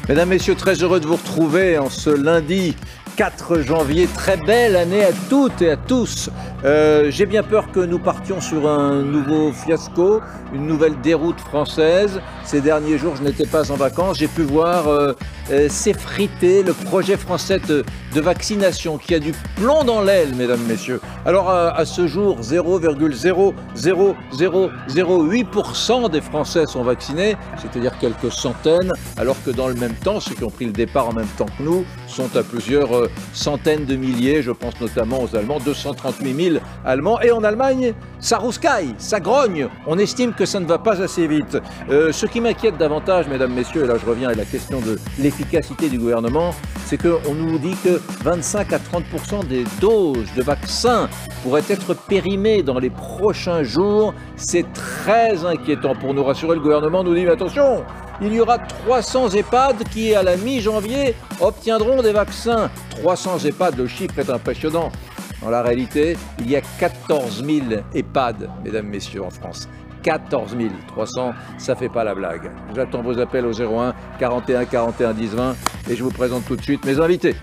Mesdames, Messieurs, très heureux de vous retrouver en ce lundi 4 janvier. Très belle année à toutes et à tous. J'ai bien peur que nous partions sur un nouveau fiasco, une nouvelle déroute française. Ces derniers jours, je n'étais pas en vacances. J'ai pu voir s'effriter le projet français de vaccination qui a du plomb dans l'aile, mesdames, messieurs. Alors, à ce jour, 0,00008% des Français sont vaccinés, c'est-à-dire quelques centaines, alors que dans le même temps, ceux qui ont pris le départ en même temps que nous sont à plusieurs centaines de milliers. Je pense notamment aux Allemands, 238 000 Allemands. Et en Allemagne, ça rouscaille, ça grogne. On estime que ça ne va pas assez vite. Ce qui m'inquiète davantage, mesdames, messieurs, et là je reviens à la question de l'efficacité du gouvernement, c'est qu'on nous dit que 25 à 30% des doses de vaccins pourraient être périmées dans les prochains jours. C'est très inquiétant. Pour nous rassurer, le gouvernement nous dit, mais attention, il y aura 300 EHPAD qui, à la mi-janvier, obtiendront des vaccins. 300 EHPAD, le chiffre est impressionnant. Dans la réalité, il y a 14 000 EHPAD, mesdames, messieurs, en France. 14 300, ça ne fait pas la blague. J'attends vos appels au 01 41 41 10 20 et je vous présente tout de suite mes invités.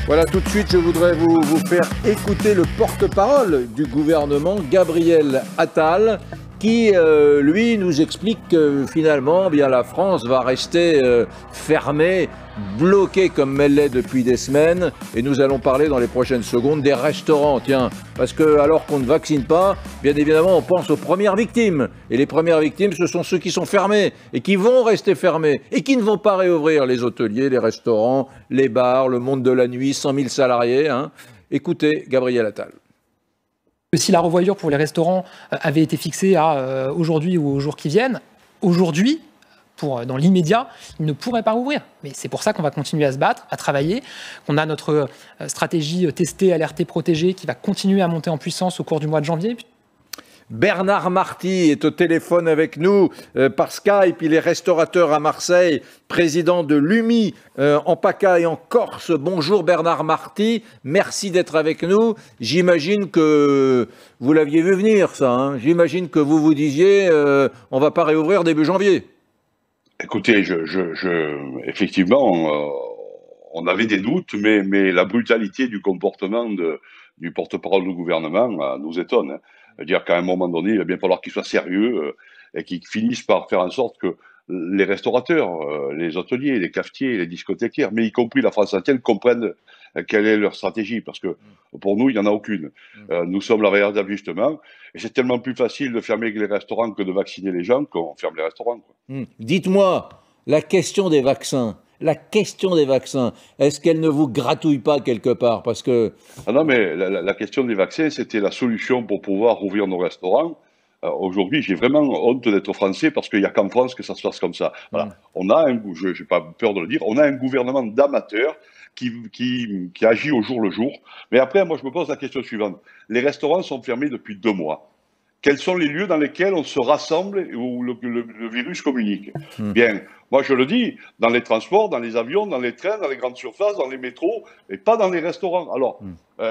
Voilà, tout de suite, je voudrais vous faire écouter le porte-parole du gouvernement, Gabriel Attal, qui, lui, nous explique que finalement, bien, la France va rester fermée, bloquée comme elle l'est depuis des semaines. Et nous allons parler dans les prochaines secondes des restaurants, tiens, parce que alors qu'on ne vaccine pas, bien évidemment, on pense aux premières victimes. Et les premières victimes, ce sont ceux qui sont fermés et qui vont rester fermés et qui ne vont pas réouvrir, les hôteliers, les restaurants, les bars, le monde de la nuit, 100 000 salariés. Hein. Écoutez, Gabriel Attal. Si la revoyure pour les restaurants avait été fixée à aujourd'hui ou aux jours qui viennent, aujourd'hui, dans l'immédiat, ils ne pourraient pas rouvrir. Mais c'est pour ça qu'on va continuer à se battre, à travailler, qu'on a notre stratégie testée, alertée, protégée qui va continuer à monter en puissance au cours du mois de janvier. Bernard Marty est au téléphone avec nous par Skype. Il est restaurateur à Marseille, président de l'UMI en PACA et en Corse. Bonjour Bernard Marty, merci d'être avec nous. J'imagine que vous l'aviez vu venir, ça. Hein. J'imagine que vous vous disiez on ne va pas réouvrir début janvier. Écoutez, effectivement, on avait des doutes, mais la brutalité du comportement du porte-parole du gouvernement nous étonne. Hein. C'est-à-dire qu'à un moment donné, il va bien falloir qu'ils soient sérieux et qu'ils finissent par faire en sorte que les restaurateurs, les hôteliers, les cafetiers, les discothécaires, mais y compris la France entière, comprennent quelle est leur stratégie. Parce que pour nous, il n'y en a aucune. Nous sommes la variable d'ajustement. Et c'est tellement plus facile de fermer les restaurants que de vacciner les gens qu'on ferme les restaurants. Quoi. Dites-moi, la question des vaccins. La question des vaccins, est-ce qu'elle ne vous gratouille pas quelque part? Parce que... Ah non, mais la question des vaccins, c'était la solution pour pouvoir rouvrir nos restaurants. Aujourd'hui, j'ai vraiment honte d'être français parce qu'il n'y a qu'en France que ça se passe comme ça. Voilà. On a je n'ai pas peur de le dire, on a un gouvernement d'amateurs qui agit au jour le jour. Mais après, moi, je me pose la question suivante. Les restaurants sont fermés depuis 2 mois. Quels sont les lieux dans lesquels on se rassemble et où le virus communique? Bien, moi je le dis, dans les transports, dans les avions, dans les trains, dans les grandes surfaces, dans les métros, et pas dans les restaurants. Alors,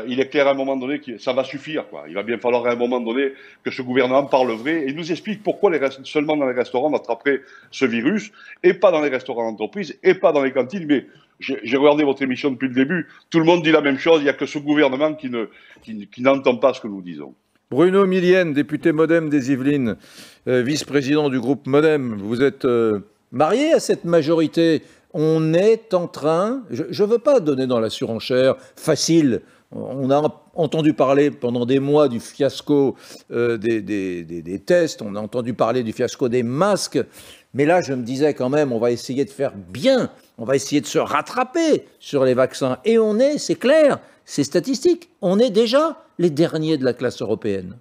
il est clair à un moment donné que ça va suffire, quoi. Il va bien falloir à un moment donné que ce gouvernement parle vrai et nous explique pourquoi seulement dans les restaurants on attraperait ce virus, et pas dans les restaurants d'entreprise, et pas dans les cantines. Mais j'ai regardé votre émission depuis le début, tout le monde dit la même chose, il n'y a que ce gouvernement qui n'entend pas ce que nous disons. Bruno Millienne, député MoDem des Yvelines, vice-président du groupe MoDem, vous êtes marié à cette majorité. On est en train, je ne veux pas donner dans la surenchère facile, on a entendu parler pendant des mois du fiasco des tests, on a entendu parler du fiasco des masques, mais là je me disais quand même, on va essayer de faire bien, on va essayer de se rattraper sur les vaccins. Et on est, c'est clair, c'est statistique, on est déjà les derniers de la classe européenne.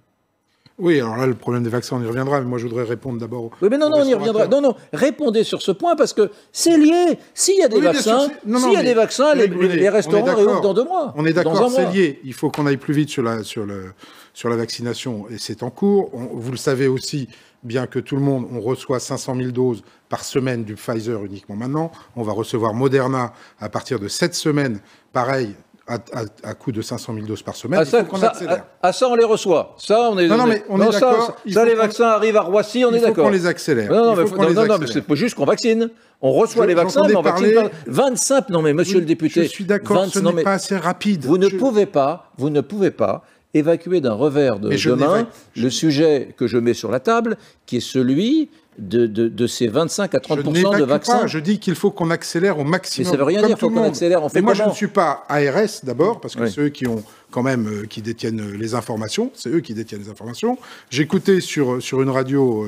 Oui, alors là, le problème des vaccins, on y reviendra, mais moi je voudrais répondre d'abord. Oui, mais non, on y reviendra. Non, répondez sur ce point parce que c'est lié. S'il y a des vaccins, les restaurants réouvrent dans 2 mois. On est d'accord, c'est lié. Il faut qu'on aille plus vite sur la vaccination et c'est en cours. Vous le savez aussi, bien que tout le monde, on reçoit 500 000 doses par semaine du Pfizer uniquement maintenant. On va recevoir Moderna à partir de cette semaine, pareil, à coût de 500 000 doses par semaine. Il faut qu'on accélère. Ça, on les reçoit. Ça, on est. Non, mais on est d'accord. Ça, les vaccins arrivent à Roissy, on est d'accord. Il faut qu'on les accélère. Non, mais c'est pas juste qu'on vaccine. On reçoit les vaccins, mais on vaccine pas. 25, non, mais monsieur le député. Je suis d'accord, ce n'est pas assez rapide. Vous ne pouvez pas évacuer d'un revers de main le sujet que je mets sur la table, qui est celui de ces 25 à 30% de vaccins. Pas, je dis qu'il faut qu'on accélère au maximum. Mais ça veut rien dire, il faut qu'on accélère. Mais moi, je ne suis pas ARS d'abord, parce que c'est eux qui ont quand même qui détiennent les informations. C'est eux qui détiennent les informations. J'écoutais sur une radio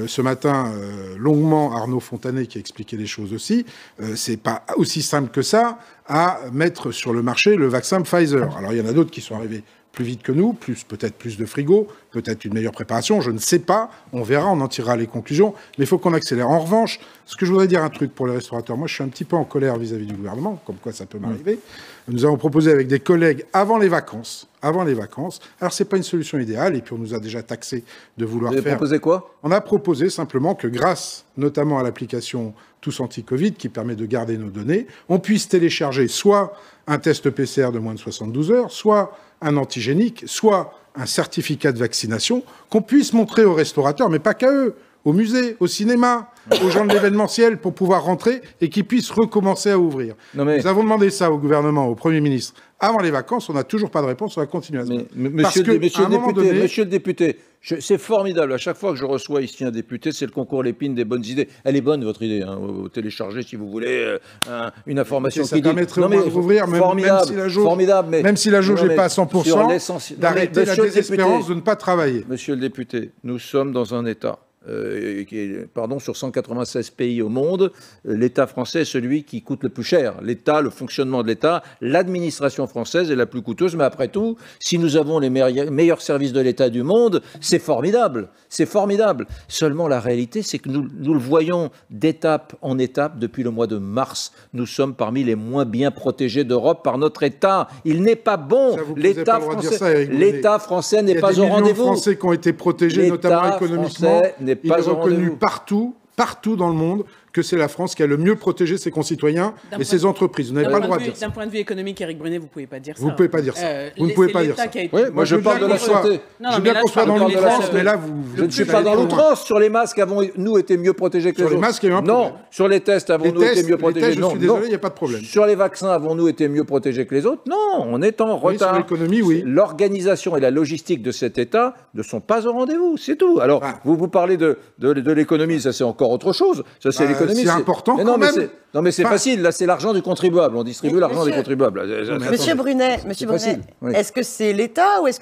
ce matin longuement Arnaud Fontanet qui expliquait les choses aussi. C'est pas aussi simple que ça à mettre sur le marché le vaccin Pfizer. Alors il y en a d'autres qui sont arrivés plus vite que nous, peut-être plus de frigo, peut-être une meilleure préparation, je ne sais pas, on verra, on en tirera les conclusions, mais il faut qu'on accélère. En revanche, ce que je voudrais dire un truc pour les restaurateurs, moi je suis un petit peu en colère vis-à-vis du gouvernement, comme quoi ça peut m'arriver. Nous avons proposé avec des collègues avant les vacances, alors c'est pas une solution idéale, et puis on nous a déjà taxé de vouloir faire... Vous avez proposé quoi ? On a proposé simplement que grâce notamment à l'application Tous Anti-Covid, qui permet de garder nos données, on puisse télécharger soit un test PCR de moins de 72 heures, soit un antigénique, soit un certificat de vaccination, qu'on puisse montrer aux restaurateurs, mais pas qu'à eux, aux musées, au cinéma, aux gens de l'événementiel, pour pouvoir rentrer et qu'ils puissent recommencer à ouvrir. Nous avons demandé ça au gouvernement, au Premier ministre, avant les vacances, on n'a toujours pas de réponse, on va continuer à se battre. Monsieur le député, c'est formidable. À chaque fois que je reçois ici un député, c'est le concours Lépine des bonnes idées. Elle est bonne, votre idée. Vous téléchargez, si vous voulez, une information qui permettrait au moins d'ouvrir, même si la jauge n'est pas à 100%, d'arrêter la désespérance de ne pas travailler. Monsieur le député, nous sommes dans un État sur 196 pays au monde, l'État français est celui qui coûte le plus cher. L'État, le fonctionnement de l'État, l'administration française est la plus coûteuse, mais après tout, si nous avons les meilleurs services de l'État du monde, c'est formidable. C'est formidable. Seulement, la réalité, c'est que nous le voyons d'étape en étape depuis le mois de mars. Nous sommes parmi les moins bien protégés d'Europe par notre État. Il n'est pas bon. L'État français n'est pas au rendez-vous. Il y a des millions de Français qui ont été protégés, notamment économiquement. Il est reconnu partout dans le monde, que c'est la France qui a le mieux protégé ses concitoyens et ses entreprises. Vous n'avez pas le droit de dire ça. D'un point de vue économique, Éric Brunet, vous ne pouvez pas dire ça. Vous ne pouvez pas dire ça. Vous ne pouvez pas dire ça. Oui, moi je parle de la santé. Je veux bien qu'on soit dans l'outrance, mais là, je ne suis pas dans l'outrance. Sur les masques, avons-nous été mieux protégés que les autres ? Sur les masques, il y a eu un problème. Non. Sur les tests, avons-nous été mieux protégés ? Non. Je suis désolé, il n'y a pas de problème. Sur les vaccins, avons-nous été mieux protégés que les autres ? Non, on est en retard. Sur l'économie, oui. L'organisation et la logistique de cet État ne sont pas au rendez-vous, c'est tout. Alors, vous parlez de l'économie, ça c'est encore autre chose. Ça c'est l'économie. C'est important quand même. Non mais c'est facile, là c'est l'argent du contribuable, on distribue l'argent des contribuables. Monsieur Brunet, est-ce que c'est l'État ou est-ce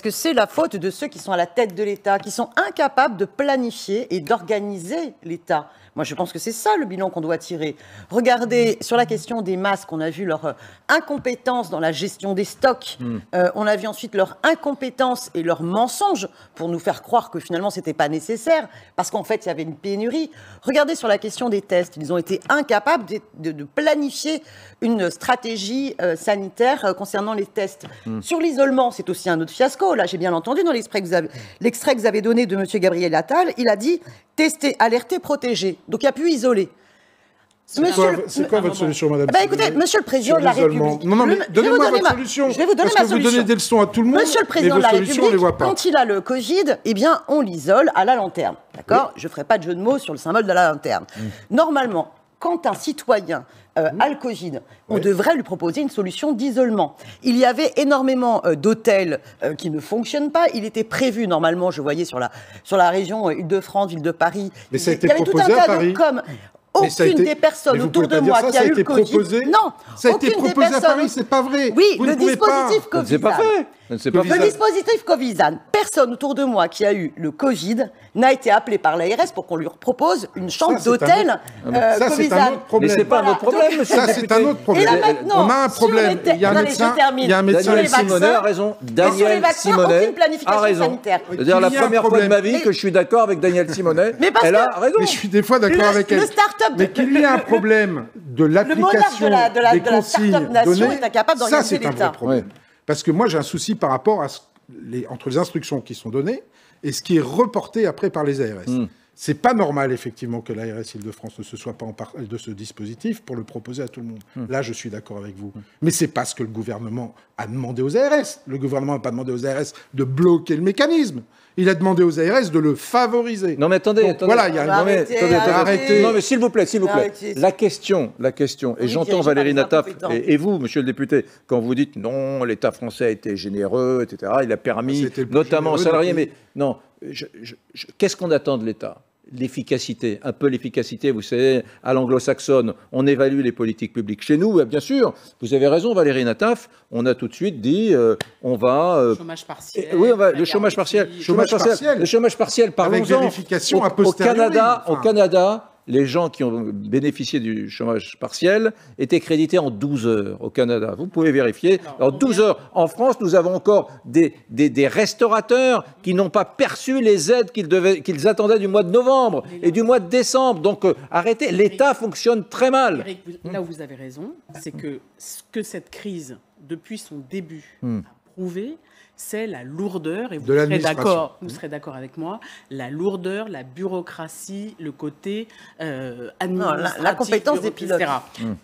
que c'est la faute de ceux qui sont à la tête de l'État, qui sont incapables de planifier et d'organiser l'État ? Moi, je pense que c'est ça le bilan qu'on doit tirer. Regardez, sur la question des masques, on a vu leur incompétence dans la gestion des stocks. On a vu ensuite leur incompétence et leur mensonge pour nous faire croire que finalement, ce n'était pas nécessaire, parce qu'en fait, il y avait une pénurie. Regardez sur la question des tests. Ils ont été incapables de planifier une stratégie sanitaire concernant les tests. Sur l'isolement, c'est aussi un autre fiasco. Là, j'ai bien entendu dans l'extrait que vous avez donné de M. Gabriel Attal, il a dit « tester, alerter, protéger ». Donc, il n'y a plus isolé. C'est quoi votre solution, madame ? Écoutez, monsieur le Président de la République... Non, mais donnez-moi votre solution. Je vais vous donner ma solution. Vous donnez des leçons à tout le monde, monsieur le Président de la République, quand il a le Covid, eh bien, on l'isole à la lanterne. D'accord ? Je ne ferai pas de jeu de mots sur le symbole de la lanterne. Normalement, quand un citoyen a le Covid, on devrait lui proposer une solution d'isolement. Il y avait énormément d'hôtels qui ne fonctionnent pas. Il était prévu, normalement, je voyais sur la région Île-de-France, Ville de Paris. Mais ça a été proposé à Paris. Aucune des personnes autour de moi qui a eu le Covid... Non, ça a été proposé à Paris, c'est pas vrai. Oui, le dispositif Covisan. C'est pas fait. Le dispositif Covisan. Personne autour de moi qui a eu le Covid n'a été appelé par l'ARS pour qu'on lui propose une chambre d'hôtel Covisan. Ça, c'est un autre problème. Mais c'est pas notre problème, monsieur. Ça, c'est un autre problème. Et là, maintenant, on a un problème. Il y a un médecin. Daniel Simonet a raison. Daniel Simonet a raison. C'est-à-dire la première fois de ma vie que je suis d'accord avec Daniel Simonet. Elle a raison. Mais je suis des fois d'accord avec elle. Mais qu'il y ait un problème de l'application des consignes données, ça, c'est un vrai problème. Parce que moi, j'ai un souci par rapport à entre les instructions qui sont données et ce qui est reporté après par les ARS. C'est pas normal, effectivement, que l'ARS Île-de-France ne se soit pas emparée de ce dispositif pour le proposer à tout le monde. Là, je suis d'accord avec vous. Mais c'est pas ce que le gouvernement a demandé aux ARS. Le gouvernement n'a pas demandé aux ARS de bloquer le mécanisme. Il a demandé aux ARS de le favoriser. Non mais attendez, donc, attendez. Voilà, il y a arrêtez. Non mais s'il vous plaît. La question, et j'entends Valérie Nataf et vous, monsieur le député, quand vous dites non, l'État français a été généreux, etc., il a permis, notamment aux salariés, mais non, qu'est-ce qu'on attend de l'État ? L'efficacité, un peu l'efficacité, vous savez, à l'anglo-saxonne, on évalue les politiques publiques. Chez nous, bien sûr, vous avez raison, Valérie Nataf, on a tout de suite dit, on va... chômage partiel. Oui, le chômage partiel. Le chômage partiel, parlons-en. Avec vérification a posteriori. Au Canada, les gens qui ont bénéficié du chômage partiel étaient crédités en 12 heures au Canada. Vous pouvez vérifier. En 12 heures. En France, nous avons encore des restaurateurs qui n'ont pas perçu les aides qu'ils attendaient du mois de novembre et du mois de décembre. Donc, arrêtez. L'État fonctionne très mal. Eric, là où vous avez raison, c'est que ce que cette crise, depuis son début, a prouvé, c'est la lourdeur, et vous serez d'accord avec moi, la lourdeur, la bureaucratie, le côté administratif, la compétence des pilotes.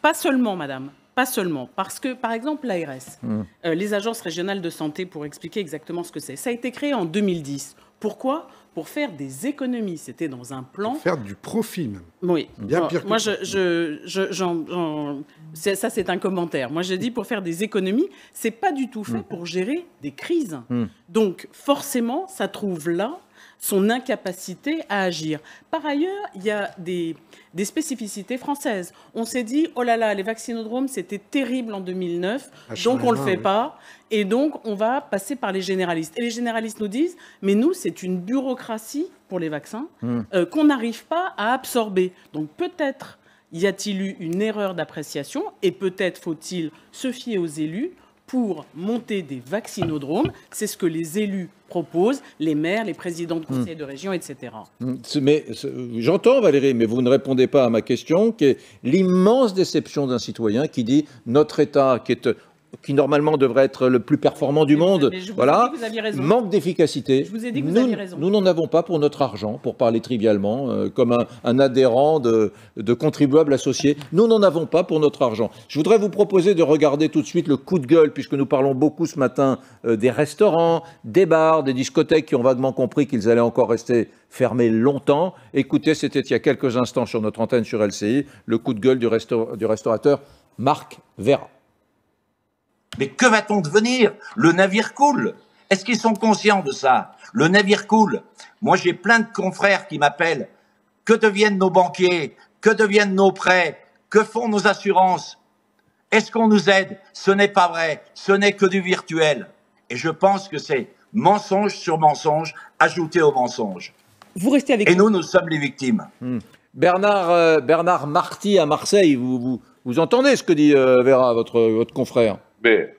Pas seulement, madame, pas seulement, parce que, par exemple, l'ARS, les agences régionales de santé, pour expliquer exactement ce que c'est, ça a été créé en 2010. Pourquoi ? Pour faire des économies. C'était dans un plan... Pour faire du profit, même. Oui. Bien pire que moi, ça. ça, c'est un commentaire. Moi, je dis pour faire des économies, c'est pas du tout fait pour gérer des crises. Donc, forcément, ça trouve là son incapacité à agir. Par ailleurs, il y a des spécificités françaises. On s'est dit, oh là là, les vaccinodromes, c'était terrible en 2009, donc on ne le fait pas, et donc on va passer par les généralistes. Et les généralistes nous disent, mais nous, c'est une bureaucratie pour les vaccins qu'on n'arrive pas à absorber. Donc peut-être y a-t-il eu une erreur d'appréciation, et peut-être faut-il se fier aux élus pour monter des vaccinodromes. C'est ce que les élus proposent, les maires, les présidents de conseils de région, etc. Mais j'entends, Valérie, mais vous ne répondez pas à ma question, qui est l'immense déception d'un citoyen qui dit notre État, qui normalement devrait être le plus performant du monde, voilà, manque d'efficacité. Je vous ai dit que vous aviez raison. Nous n'en avons pas pour notre argent, pour parler trivialement, comme un adhérent de contribuables associés. Nous n'en avons pas pour notre argent. Je voudrais vous proposer de regarder tout de suite le coup de gueule, puisque nous parlons beaucoup ce matin des restaurants, des bars, des discothèques qui ont vaguement compris qu'ils allaient encore rester fermés longtemps. Écoutez, c'était il y a quelques instants sur notre antenne sur LCI, le coup de gueule du restaurateur Marc Vera. Mais que va-t-on devenir? Le navire coule. Est-ce qu'ils sont conscients de ça? Le navire coule. Moi, j'ai plein de confrères qui m'appellent. Que deviennent nos banquiers? Que deviennent nos prêts? Que font nos assurances? Est-ce qu'on nous aide? Ce n'est pas vrai. Ce n'est que du virtuel. Et je pense que c'est mensonge sur mensonge ajouté au mensonge. Vous restez avec nous. Et nous sommes les victimes. Bernard Marty à Marseille, vous entendez ce que dit Vera, votre confrère?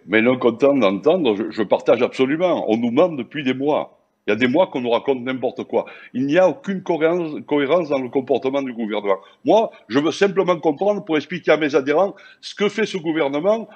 Mais non content d'entendre, je partage absolument. On nous ment depuis des mois. Il y a des mois qu'on nous raconte n'importe quoi. Il n'y a aucune cohérence dans le comportement du gouvernement. Moi, je veux simplement comprendre pour expliquer à mes adhérents ce que fait ce gouvernement,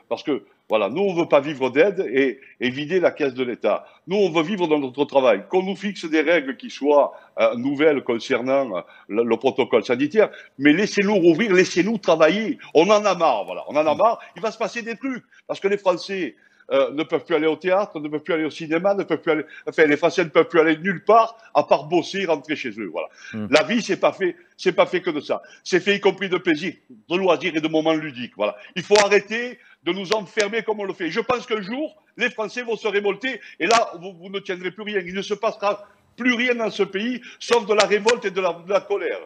parce que voilà, nous on veut pas vivre d'aide et vider la caisse de l'État. Nous on veut vivre dans notre travail. Qu'on nous fixe des règles qui soient nouvelles concernant le protocole sanitaire, mais laissez-nous rouvrir, laissez-nous travailler. On en a marre, voilà, on en a marre. Il va se passer des trucs parce que les Français ne peuvent plus aller au théâtre, ne peuvent plus aller au cinéma, ne peuvent plus aller, enfin les Français ne peuvent plus aller nulle part à part bosser et rentrer chez eux. Voilà. La vie c'est pas fait que de ça. C'est fait y compris de plaisir, de loisirs et de moments ludiques. Voilà. Il faut arrêter de nous enfermer comme on le fait. Je pense qu'un jour les Français vont se révolter et là vous ne tiendrez plus rien. Il ne se passera plus rien dans ce pays sauf de la révolte et de la colère.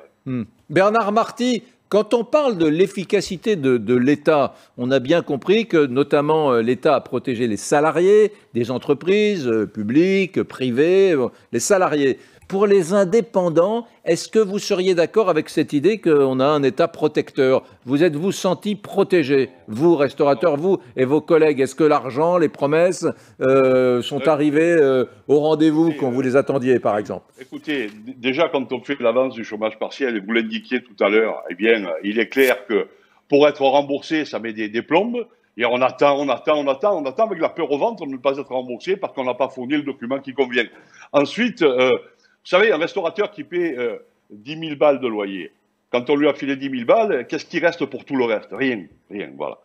Bernard Marty. Quand on parle de l'efficacité de l'État, on a bien compris que notamment l'État a protégé les salariés des entreprises publiques, privées, les salariés. Pour les indépendants, est-ce que vous seriez d'accord avec cette idée qu'on a un État protecteur? Vous êtes-vous senti protégé, vous, restaurateurs, vous et vos collègues? Est-ce que l'argent, les promesses sont arrivées au rendez-vous quand vous les attendiez, par exemple? Écoutez, déjà, quand on fait l'avance du chômage partiel, et vous l'indiquiez tout à l'heure, eh bien, il est clair que pour être remboursé, ça met des plombes. Et on attend avec la peur au ventre de ne pas être remboursé parce qu'on n'a pas fourni le document qui convient. Ensuite, savez, un restaurateur qui paie 10 000 balles de loyer, quand on lui a filé 10 000 balles, qu'est-ce qui reste pour tout le reste? Rien, voilà.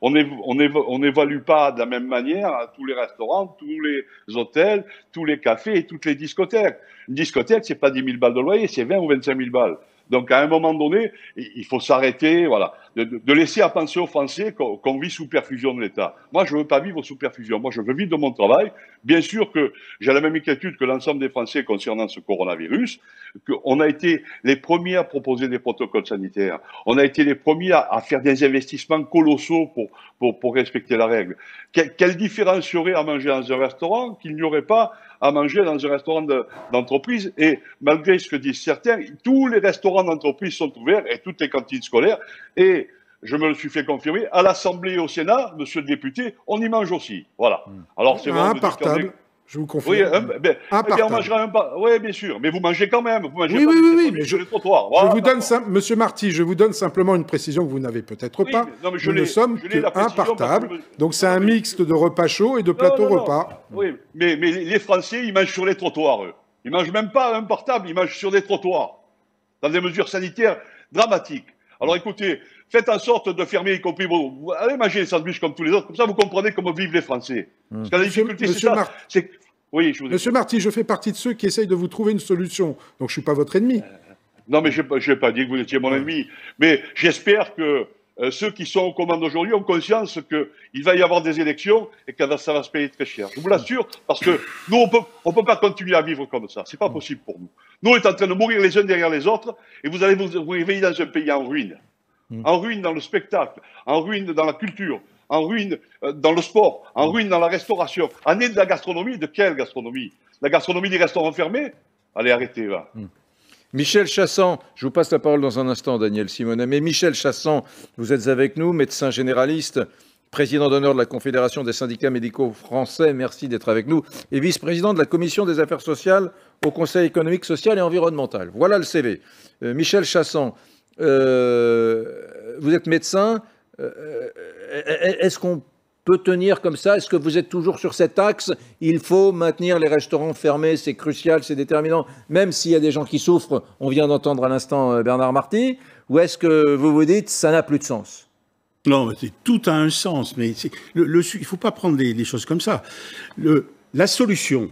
On n'évalue pas de la même manière tous les restaurants, tous les hôtels, tous les cafés et toutes les discothèques. Une discothèque, c'est pas 10 000 balles de loyer, c'est 20 ou 25 000 balles. Donc, à un moment donné, il faut s'arrêter, voilà, de laisser à penser aux Français qu'on vit sous perfusion de l'État. Moi, je veux pas vivre sous perfusion. Moi, je veux vivre de mon travail. Bien sûr que j'ai la même inquiétude que l'ensemble des Français concernant ce coronavirus, qu'on a été les premiers à proposer des protocoles sanitaires. On a été les premiers à faire des investissements colossaux pour respecter la règle. Quelle différence y aurait à manger dans un restaurant qu'il n'y aurait pas à manger dans un restaurant d'entreprise? Et malgré ce que disent certains, tous les restaurants d'entreprise sont ouverts et toutes les cantines scolaires. Et je me le suis fait confirmer, à l'Assemblée et au Sénat, monsieur le député, on y mange aussi. Voilà. Alors c'est un par table. Je vous confirme. Oui, on mangera oui, bien sûr. Mais vous mangez quand même. Vous mangez mais sur les trottoirs. Voilà, je vous donne Monsieur Marty, je vous donne simplement une précision que vous n'avez peut-être pas. Nous ne sommes qu'un par table. Donc c'est un mixte de repas chauds et de plateaux repas. Oui, mais les Français, ils mangent sur les trottoirs, eux. Ils mangent même pas un par table, ils mangent sur des trottoirs. Dans des mesures sanitaires dramatiques. Alors écoutez, faites en sorte de fermer, y compris allez manger les sandwichs comme tous les autres, comme ça vous comprenez comment vivent les Français. Parce que la difficulté, c'est ça. Oui, je vous Monsieur Marty, je fais partie de ceux qui essayent de vous trouver une solution. Donc je suis pas votre ennemi. Non, mais je n'ai pas dit que vous étiez mon ennemi. Mais j'espère que ceux qui sont aux commandes aujourd'hui ont conscience qu'il va y avoir des élections et que ça va se payer très cher. Je vous l'assure, parce que nous, on peut pas continuer à vivre comme ça. C'est pas possible pour nous. Nous, on est en train de mourir les uns derrière les autres et vous allez vous réveiller dans un pays en ruine. En ruine dans le spectacle, en ruine dans la culture, en ruine dans le sport, en ruine dans la restauration. En est de la gastronomie, de quelle gastronomie? La gastronomie des restaurants fermés? Allez, arrêtez, là. Michel Chassan, je vous passe la parole dans un instant, Daniel Simonet. Mais Michel Chassan, vous êtes avec nous, médecin généraliste, président d'honneur de la Confédération des syndicats médicaux français, merci d'être avec nous, et vice-président de la Commission des affaires sociales au Conseil économique, social et environnemental. Voilà le CV. Michel Chassan, vous êtes médecin. Est-ce qu'on peut tenir comme ça? Est-ce que vous êtes toujours sur cet axe? Il faut maintenir les restaurants fermés, c'est crucial, c'est déterminant, même s'il y a des gens qui souffrent. On vient d'entendre à l'instant Bernard Marty. Ou est-ce que vous vous dites ça n'a plus de sens? Non, tout a un sens, mais il ne faut pas prendre les choses comme ça. La solution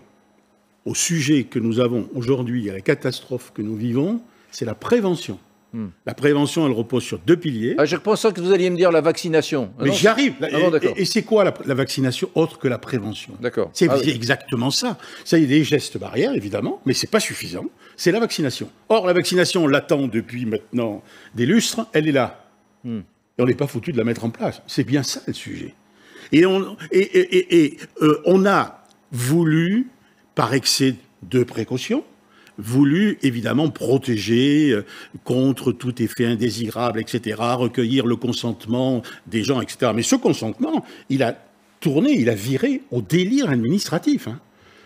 au sujet que nous avons aujourd'hui, à la catastrophe que nous vivons, c'est la prévention. La prévention, elle repose sur deux piliers. Je pensais que vous alliez me dire la vaccination. Mais j'y arrive. Et c'est quoi la vaccination autre que la prévention? D'accord. C'est exactement ça. Ça, il y a des gestes barrières, évidemment, mais c'est pas suffisant. C'est la vaccination. Or, la vaccination, on l'attend depuis maintenant des lustres, elle est là. Et on n'est pas foutu de la mettre en place. C'est bien ça, le sujet. Et on a voulu, par excès de précaution, voulu évidemment protéger contre tout effet indésirable, etc., recueillir le consentement des gens, etc. Mais ce consentement, il a viré au délire administratif.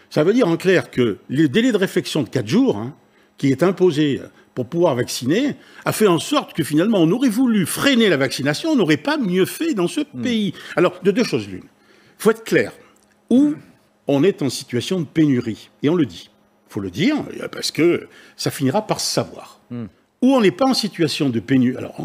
Ça veut dire en clair que le délai de réflexion de 4 jours, qui est imposé pour pouvoir vacciner, a fait en sorte que finalement on aurait voulu freiner la vaccination, on n'aurait pas mieux fait dans ce pays. Alors, de deux choses l'une. Il faut être clair. Où on est en situation de pénurie, et on le dit. Il faut le dire, parce que ça finira par se savoir. Où on n'est pas en situation de pénurie. Alors,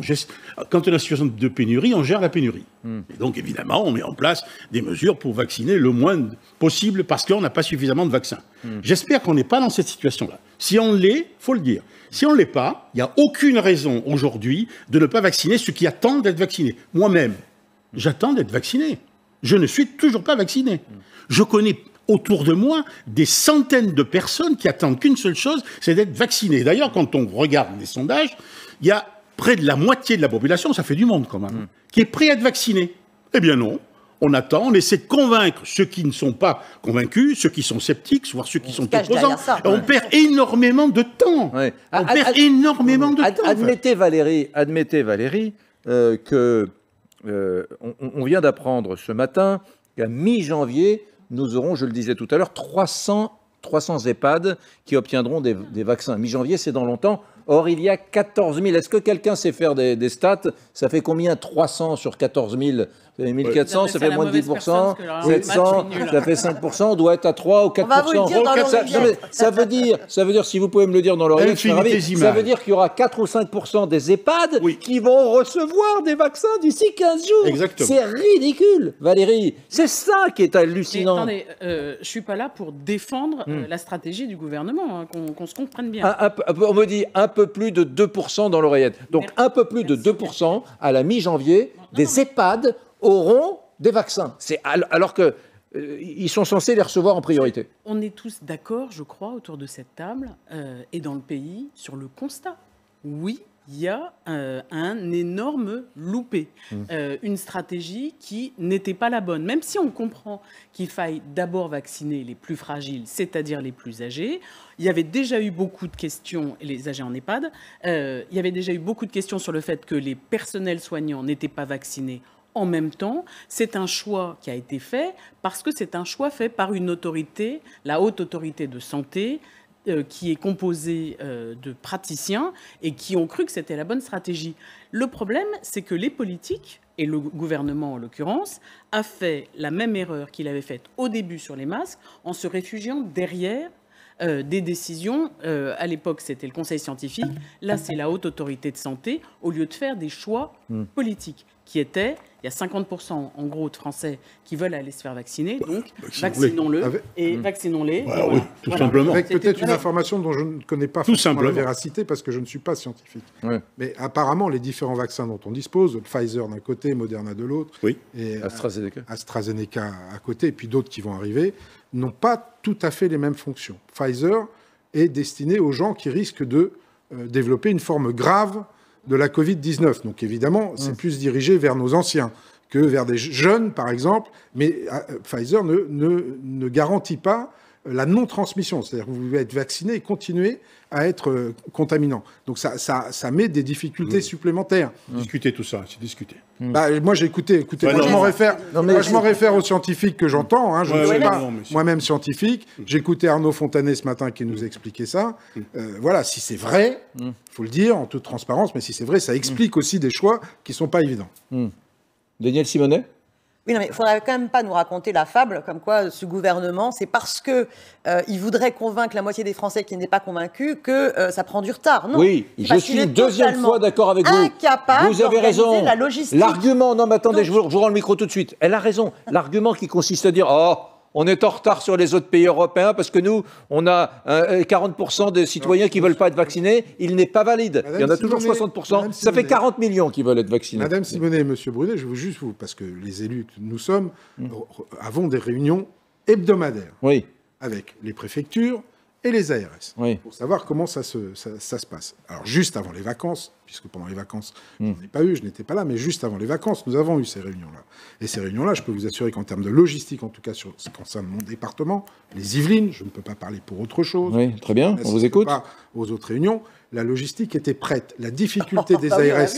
quand on est en situation de pénurie, on gère la pénurie. Et donc, évidemment, on met en place des mesures pour vacciner le moins possible parce qu'on n'a pas suffisamment de vaccins. J'espère qu'on n'est pas dans cette situation-là. Si on l'est, il faut le dire. Si on ne l'est pas, il n'y a aucune raison aujourd'hui de ne pas vacciner ceux qui attendent d'être vaccinés. Moi-même, j'attends d'être vacciné. Je ne suis toujours pas vacciné. Je connais autour de moi des centaines de personnes qui attendent qu'une seule chose, c'est d'être vaccinées. D'ailleurs, quand on regarde les sondages, il y a près de la moitié de la population, ça fait du monde quand même, qui est prêt à être vacciné. Eh bien non, on attend, on essaie de convaincre ceux qui ne sont pas convaincus, ceux qui sont sceptiques, voire ceux qui sont opposants. On perd énormément de temps. Ouais. On perd énormément de temps. Admettez, Valérie, que on vient d'apprendre ce matin qu'à mi-janvier, nous aurons, je le disais tout à l'heure, 300 EHPAD qui obtiendront des vaccins. Mi-janvier, c'est dans longtemps. Or, il y a 14 000. Est-ce que quelqu'un sait faire des stats? Ça fait combien 300 sur 14 000 1400, ça fait moins de 10%. 700, ça fait 5%. On doit être à 3 ou 4%. On va vous le dire dans l'oreillette. Ça veut dire, si vous pouvez me le dire dans l'oreillette, je suis ravi, ça veut dire qu'il y aura 4 ou 5% des EHPAD qui vont recevoir des vaccins d'ici 15 jours. Exactement. C'est ridicule, Valérie. C'est ça qui est hallucinant. Mais attendez, je suis pas là pour défendre la stratégie du gouvernement, hein, qu'on se comprenne bien. On me dit un peu plus de 2% dans l'oreillette. Donc un peu plus de 2% à la mi-janvier, des EHPAD auront des vaccins. Alors que ils sont censés les recevoir en priorité. On est tous d'accord, je crois, autour de cette table et dans le pays sur le constat. Oui, il y a un énorme loupé, une stratégie qui n'était pas la bonne. Même si on comprend qu'il faille d'abord vacciner les plus fragiles, c'est-à-dire les plus âgés, il y avait déjà eu beaucoup de questions, les âgés en EHPAD, il y avait déjà eu beaucoup de questions sur le fait que les personnels soignants n'étaient pas vaccinés en même temps. C'est un choix qui a été fait parce que c'est un choix fait par une autorité, la Haute Autorité de Santé, qui est composée de praticiens et qui ont cru que c'était la bonne stratégie. Le problème, c'est que les politiques, et le gouvernement en l'occurrence, a fait la même erreur qu'il avait faite au début sur les masques en se réfugiant derrière des décisions. À l'époque, c'était le Conseil scientifique. Là, c'est la Haute Autorité de Santé, au lieu de faire des choix politiques qui étaient, il y a 50% en gros de Français qui veulent aller se faire vacciner, donc vaccinons-le et vaccinons-les. Voilà, oui, tout simplement. Avec peut-être une information dont je ne connais pas forcément la véracité parce que je ne suis pas scientifique. Ouais. Mais apparemment, les différents vaccins dont on dispose, Pfizer d'un côté, Moderna de l'autre, et AstraZeneca à côté, et puis d'autres qui vont arriver, n'ont pas tout à fait les mêmes fonctions. Pfizer est destiné aux gens qui risquent de développer une forme grave de la Covid-19. Donc évidemment, c'est plus dirigé vers nos anciens que vers des jeunes, par exemple. Mais Pfizer ne garantit pas la non-transmission. C'est-à-dire que vous pouvez être vacciné et continuer à être contaminant. Donc ça met des difficultés supplémentaires. Discuter tout ça, c'est discuter. Moi, j'ai écouté. Moi, je m'en réfère aux scientifiques que j'entends. Hein, je ne suis pas moi-même scientifique. J'ai écouté Arnaud Fontanet ce matin qui nous expliquait ça. Voilà, si c'est vrai, il faut le dire en toute transparence, mais si c'est vrai, ça explique aussi des choix qui ne sont pas évidents. Daniel Simonet ? Oui, non, mais il ne faudrait quand même pas nous raconter la fable comme quoi ce gouvernement, c'est parce que il voudrait convaincre la moitié des Français qui n'est pas convaincue que ça prend du retard. Non. Oui, je suis une deuxième fois d'accord avec vous. Vous avez raison. La logistique. L'argument, non mais attendez, je vous rends le micro tout de suite. Elle a raison. L'argument qui consiste à dire on est en retard sur les autres pays européens parce que nous, on a 40% des citoyens qui ne veulent pas être vaccinés. Il n'est pas valide. Il y en a toujours 60%. Ça fait 40 millions qui veulent être vaccinés. Madame Simonet et Monsieur Brunet, je veux juste vous, parce que les élus que nous sommes avons des réunions hebdomadaires avec les préfectures et les ARS pour savoir comment ça se passe. Alors juste avant les vacances, puisque pendant les vacances, je n'en ai pas eu, je n'étais pas là, mais juste avant les vacances, nous avons eu ces réunions-là. Et ces réunions-là, je peux vous assurer qu'en termes de logistique, en tout cas sur ce qui concerne mon département, les Yvelines, je ne peux pas parler pour autre chose. Oui, très bien, on vous écoute. Pas aux autres réunions, la logistique était prête. La difficulté des ARS,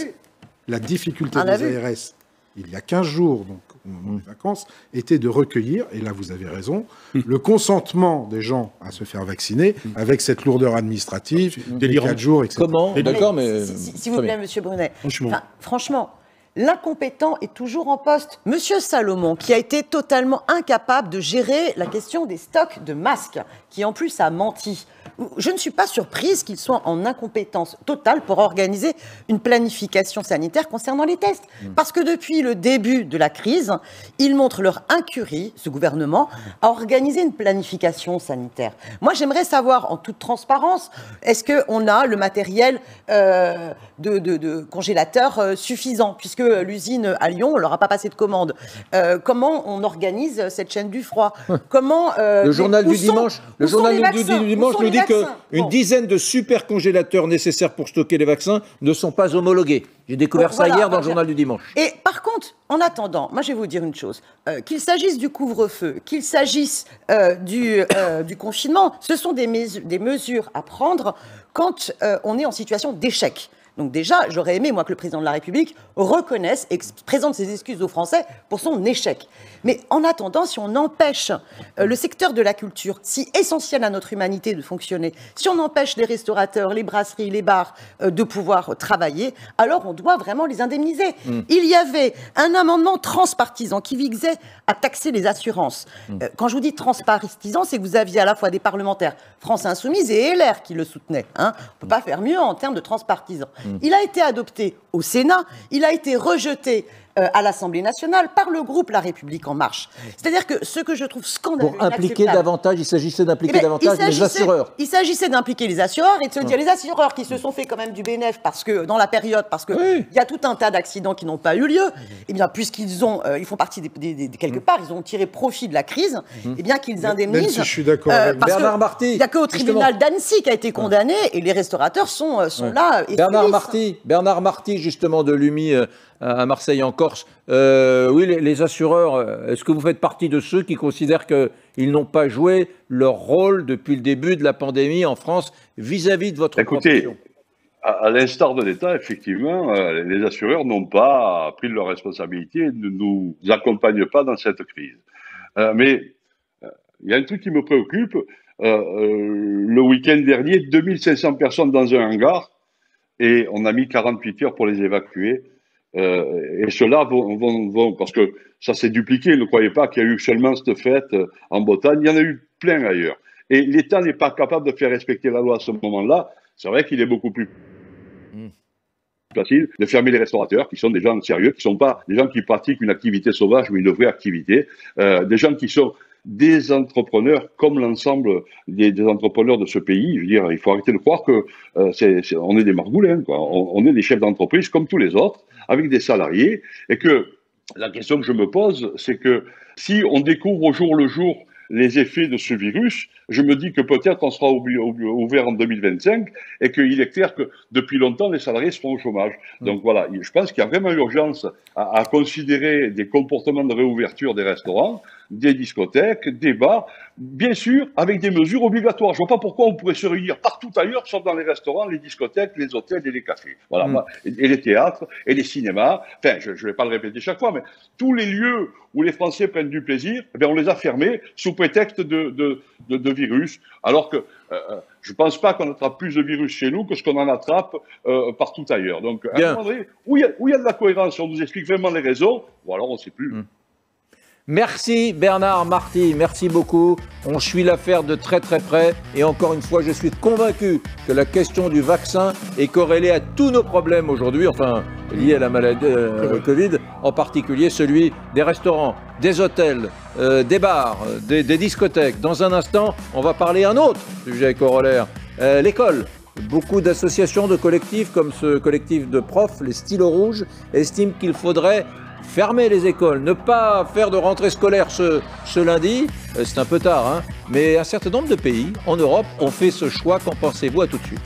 il y a 15 jours, donc au moment des vacances, était de recueillir, et là vous avez raison, le consentement des gens à se faire vacciner avec cette lourdeur administrative, des 4 jours, etc. Comment ? D'accord, mais... S'il vous plaît, Monsieur Brunet. Franchement, l'incompétent est toujours en poste. Monsieur Salomon, qui a été totalement incapable de gérer la question des stocks de masques, qui en plus a menti. Je ne suis pas surprise qu'ils soient en incompétence totale pour organiser une planification sanitaire concernant les tests. Parce que depuis le début de la crise, ils montrent leur incurie, ce gouvernement, à organiser une planification sanitaire. Moi, j'aimerais savoir, en toute transparence, est-ce qu'on a le matériel de congélateur suffisant, puisque l'usine à Lyon, on leur a pas passé de commande. Comment on organise cette chaîne du froid ? Comment le journal du dimanche nous dit qu'une dizaine de super congélateurs nécessaires pour stocker les vaccins ne sont pas homologués. J'ai découvert ça hier dans le journal du dimanche. Et par contre, en attendant, moi je vais vous dire une chose. Qu'il s'agisse du couvre-feu, qu'il s'agisse du confinement, ce sont des mesures à prendre quand on est en situation d'échec. Donc déjà, j'aurais aimé, moi, que le président de la République reconnaisse et présente ses excuses aux Français pour son échec. Mais en attendant, si on empêche le secteur de la culture, si essentiel à notre humanité, de fonctionner, si on empêche les restaurateurs, les brasseries, les bars de pouvoir travailler, alors on doit vraiment les indemniser. Il y avait un amendement transpartisan qui visait à taxer les assurances. Quand je vous dis transpartisan, c'est que vous aviez à la fois des parlementaires France Insoumise et LR qui le soutenaient. On ne peut pas faire mieux en termes de transpartisan. Il a été adopté au Sénat, il a été rejeté à l'Assemblée nationale par le groupe La République En Marche. C'est-à-dire que ce que je trouve scandaleux... Pour impliquer davantage, il s'agissait d'impliquer davantage les assureurs. Il s'agissait d'impliquer les assureurs et de se dire les assureurs qui se sont fait quand même du bénéfice parce que, dans la période, parce qu'il y a tout un tas d'accidents qui n'ont pas eu lieu, et bien puisqu'ils ont, ils font partie quelque part, ils ont tiré profit de la crise, et bien qu'ils indemnisent... Même si je suis d'accord avec Bernard Marty. Il n'y a qu'au tribunal d'Annecy qui a été condamné et les restaurateurs sont là. Et Bernard Marty, justement, de l'UMI à Marseille en Corse. Oui, les assureurs, est-ce que vous faites partie de ceux qui considèrent qu'ils n'ont pas joué leur rôle depuis le début de la pandémie en France vis-à-vis de votre profession ? À l'instar de l'État, effectivement, les assureurs n'ont pas pris leurs responsabilités et ne nous accompagnent pas dans cette crise. Mais il y a un truc qui me préoccupe. Le week-end dernier, 2500 personnes dans un hangar et on a mis 48 heures pour les évacuer. Et ceux-là vont, parce que ça s'est dupliqué, ne croyez pas qu'il y a eu seulement cette fête en Bretagne, il y en a eu plein ailleurs. Et l'État n'est pas capable de faire respecter la loi à ce moment-là. C'est vrai qu'il est beaucoup plus facile de fermer les restaurateurs, qui sont des gens sérieux, qui ne sont pas des gens qui pratiquent une activité sauvage ou une vraie activité, des gens qui sont des entrepreneurs comme l'ensemble des entrepreneurs de ce pays. Je veux dire, il faut arrêter de croire que on est des margoulins, quoi. On est des chefs d'entreprise comme tous les autres, avec des salariés, et que la question que je me pose, c'est que si on découvre au jour le jour les effets de ce virus, je me dis que peut-être on sera ouvert en 2025 et qu'il est clair que depuis longtemps, les salariés seront au chômage. Donc voilà, je pense qu'il y a vraiment urgence à considérer des comportements de réouverture des restaurants, des discothèques, des bars, bien sûr, avec des mesures obligatoires. Je ne vois pas pourquoi on pourrait se réunir partout ailleurs, sauf dans les restaurants, les discothèques, les hôtels et les cafés. Voilà, et les théâtres, et les cinémas. Enfin, je ne vais pas le répéter chaque fois, mais tous les lieux où les Français prennent du plaisir, eh bien, on les a fermés sous prétexte de virus, alors que je ne pense pas qu'on attrape plus de virus chez nous que ce qu'on en attrape partout ailleurs. Donc, à un moment donné, où il y a de la cohérence, on nous explique vraiment les raisons, ou alors on ne sait plus. Merci Bernard Marty, merci beaucoup. On suit l'affaire de très très près et encore une fois, je suis convaincu que la question du vaccin est corrélée à tous nos problèmes aujourd'hui, enfin liés à la maladie Covid, en particulier celui des restaurants, des hôtels, des bars, des discothèques. Dans un instant, on va parler un autre sujet corollaire, l'école. Beaucoup d'associations, de collectifs comme ce collectif de profs, les stylos rouges, estiment qu'il faudrait fermer les écoles, ne pas faire de rentrée scolaire ce lundi, c'est un peu tard, hein, mais un certain nombre de pays en Europe ont fait ce choix. Qu'en pensez-vous? À tout de suite.